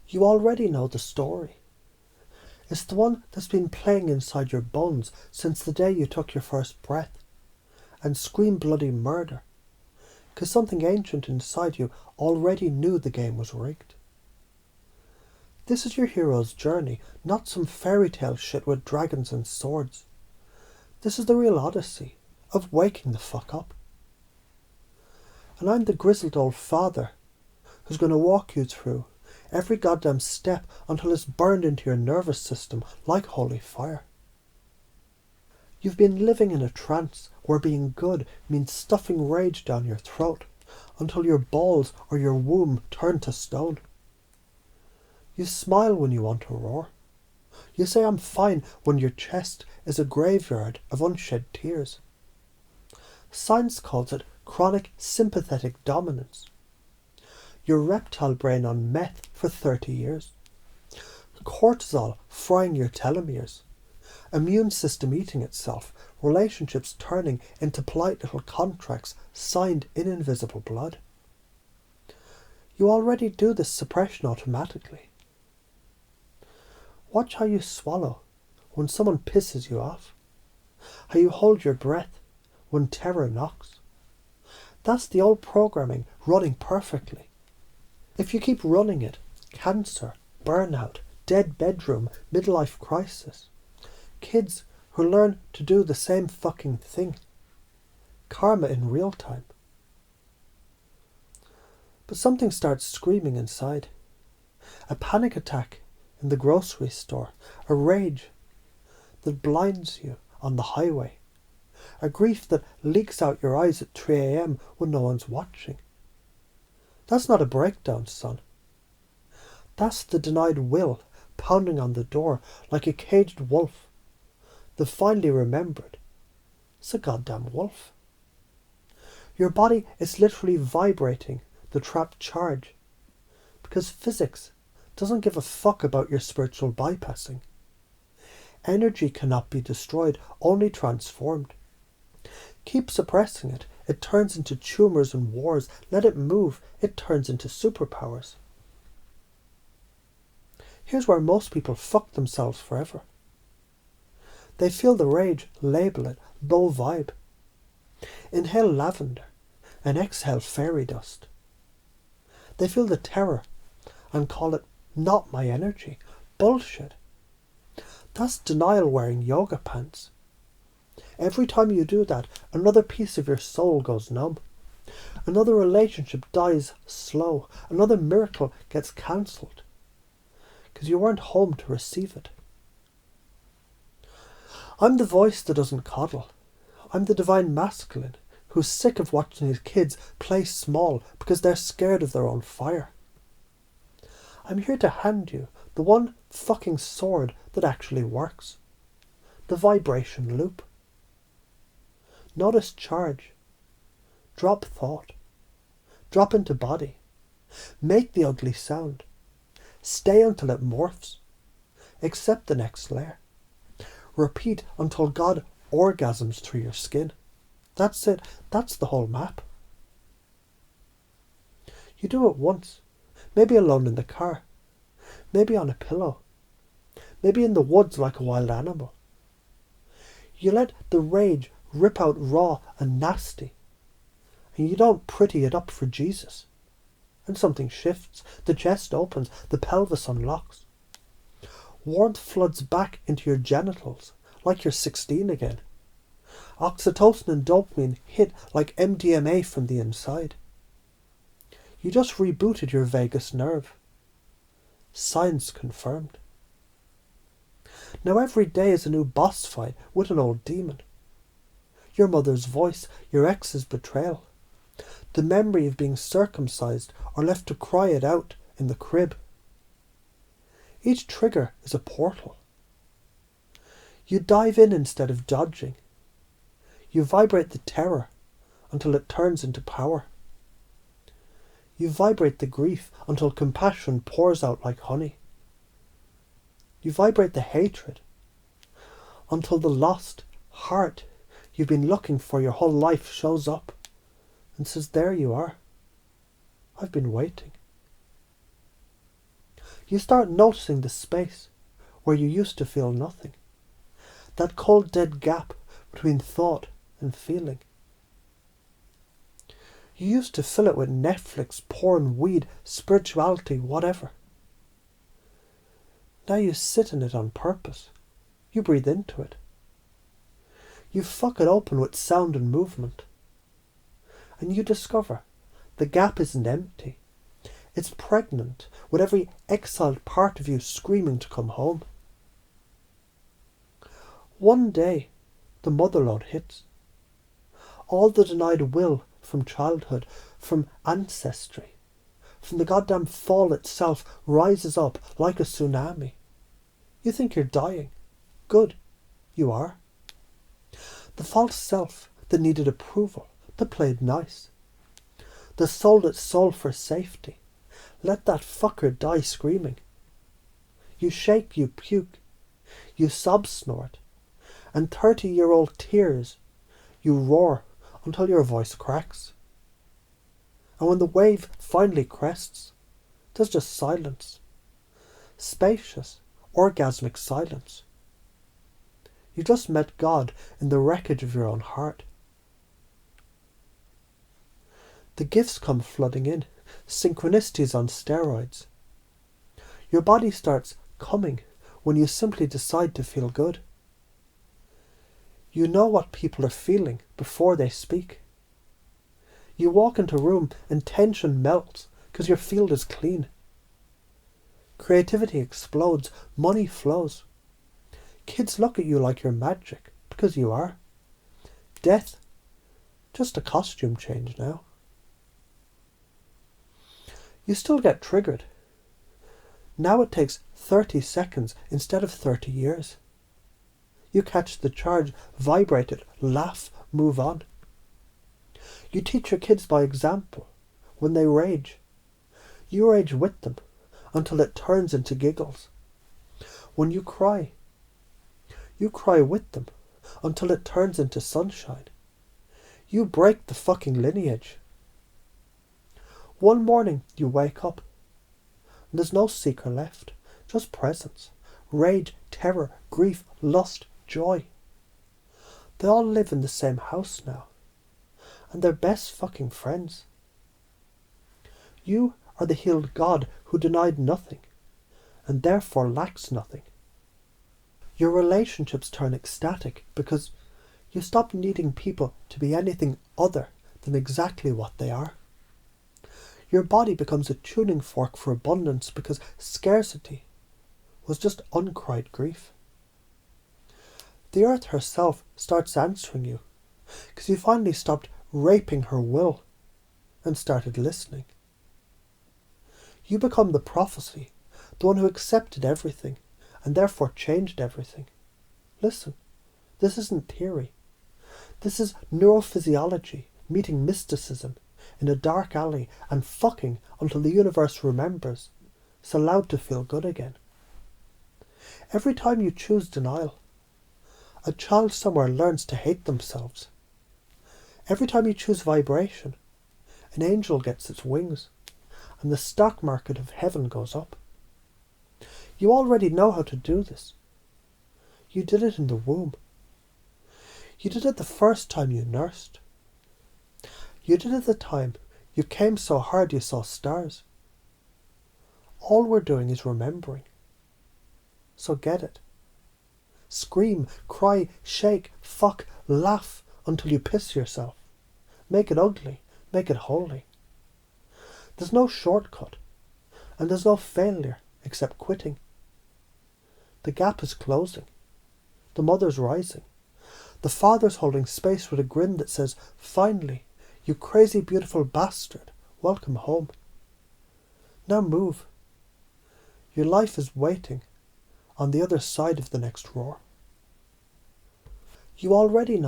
You already know the story. It's the one that's been playing inside your bones since the day you took your first breath and screamed bloody murder, 'cause something ancient inside you already knew the game was rigged. This is your hero's journey, not some fairy tale shit with dragons and swords. This is the real odyssey of waking the fuck up. And I'm the grizzled old father who's going to walk you through every goddamn step until it's burned into your nervous system like holy fire. You've been living in a trance where being good means stuffing rage down your throat until your balls or your womb turn to stone. You smile when you want to roar. You say I'm fine when your chest is a graveyard of unshed tears. Science calls it chronic sympathetic dominance. Your reptile brain on meth for 30 years. Cortisol frying your telomeres. Immune system eating itself. Relationships turning into polite little contracts signed in invisible blood. You already do this suppression automatically. Watch how you swallow when someone pisses you off. How you hold your breath when terror knocks. That's the old programming running perfectly. If you keep running it, cancer, burnout, dead bedroom, midlife crisis. Kids who learn to do the same fucking thing. Karma in real time. But something starts screaming inside. A panic attack in the grocery store. A rage that blinds you on the highway. A grief that leaks out your eyes at 3 a.m. when no one's watching. That's not a breakdown, son. That's the denied will pounding on the door like a caged wolf that finally remembered it's a goddamn wolf. Your body is literally vibrating the trapped charge because physics doesn't give a fuck about your spiritual bypassing. Energy cannot be destroyed, only transformed. Keep suppressing it. It turns into tumours and wars. Let it move. It turns into superpowers. Here's where most people fuck themselves forever. They feel the rage, label it, low vibe. Inhale lavender and exhale fairy dust. They feel the terror and call it not my energy. Bullshit. That's denial wearing yoga pants. Every time you do that, another piece of your soul goes numb. Another relationship dies slow. Another miracle gets cancelled. Because you weren't home to receive it. I'm the voice that doesn't coddle. I'm the divine masculine who's sick of watching his kids play small because they're scared of their own fire. I'm here to hand you the one fucking sword that actually works. The vibration loop. Notice charge. Drop thought. Drop into body. Make the ugly sound. Stay until it morphs. Accept the next layer. Repeat until God orgasms through your skin. That's it. That's the whole map. You do it once. Maybe alone in the car. Maybe on a pillow. Maybe in the woods like a wild animal. You let the rage rip out raw and nasty. And you don't pretty it up for Jesus. And something shifts. The chest opens. The pelvis unlocks. Warmth floods back into your genitals like you're 16 again. Oxytocin and dopamine hit like MDMA from the inside. You just rebooted your vagus nerve. Science confirmed. Now every day is a new boss fight with an old demon. Your mother's voice, your ex's betrayal. The memory of being circumcised or left to cry it out in the crib. Each trigger is a portal. You dive in instead of dodging. You vibrate the terror until it turns into power. You vibrate the grief until compassion pours out like honey. You vibrate the hatred until the lost heart you've been looking for your whole life shows up and says, there you are. I've been waiting. You start noticing the space where you used to feel nothing. That cold dead gap between thought and feeling. You used to fill it with Netflix, porn, weed, spirituality, whatever. Now you sit in it on purpose. You breathe into it. You fuck it open with sound and movement. And you discover the gap isn't empty. It's pregnant with every exiled part of you screaming to come home. One day, the motherlode hits. All the denied will from childhood, from ancestry, from the goddamn fall itself rises up like a tsunami. You think you're dying. Good. You are. The false self that needed approval, that played nice. That sold its soul for safety. Let that fucker die screaming. You shake, you puke, you sob snort, and 30-year-old tears, you roar until your voice cracks. And when the wave finally crests, there's just silence. Spacious, orgasmic silence. You just met God in the wreckage of your own heart. The gifts come flooding in, synchronicities on steroids. Your body starts coming when you simply decide to feel good. You know what people are feeling before they speak. You walk into a room and tension melts because your field is clean. Creativity explodes, money flows. Kids look at you like you're magic because you are. Death, just a costume change now. You still get triggered. Now it takes 30 seconds instead of 30 years. You catch the charge, vibrate it, laugh, move on. You teach your kids by example. When they rage, you rage with them until it turns into giggles. When you cry with them until it turns into sunshine. You break the fucking lineage. One morning you wake up and there's no seeker left, just presence, rage, terror, grief, lust, joy. They all live in the same house now, and they're best fucking friends. You are the healed God who denied nothing, and therefore lacks nothing. Your relationships turn ecstatic because you stop needing people to be anything other than exactly what they are. Your body becomes a tuning fork for abundance because scarcity was just uncried grief. The earth herself starts answering you because you finally stopped raping her will and started listening. You become the prophecy, the one who accepted everything and therefore changed everything. Listen, this isn't theory. This is neurophysiology meeting mysticism in a dark alley and fucking until the universe remembers it's allowed to feel good again. Every time you choose denial, a child somewhere learns to hate themselves. Every time you choose vibration, an angel gets its wings and the stock market of heaven goes up. You already know how to do this. You did it in the womb. You did it the first time you nursed. You did it the time you came so hard you saw stars. All we're doing is remembering. So get it. Scream, cry, shake, fuck, laugh until you piss yourself. Make it ugly. Make it holy. There's no shortcut. And there's no failure except quitting. The gap is closing. The mother's rising. The father's holding space with a grin that says, finally, you crazy beautiful bastard, welcome home. Now move. Your life is waiting on the other side of the next roar. You already know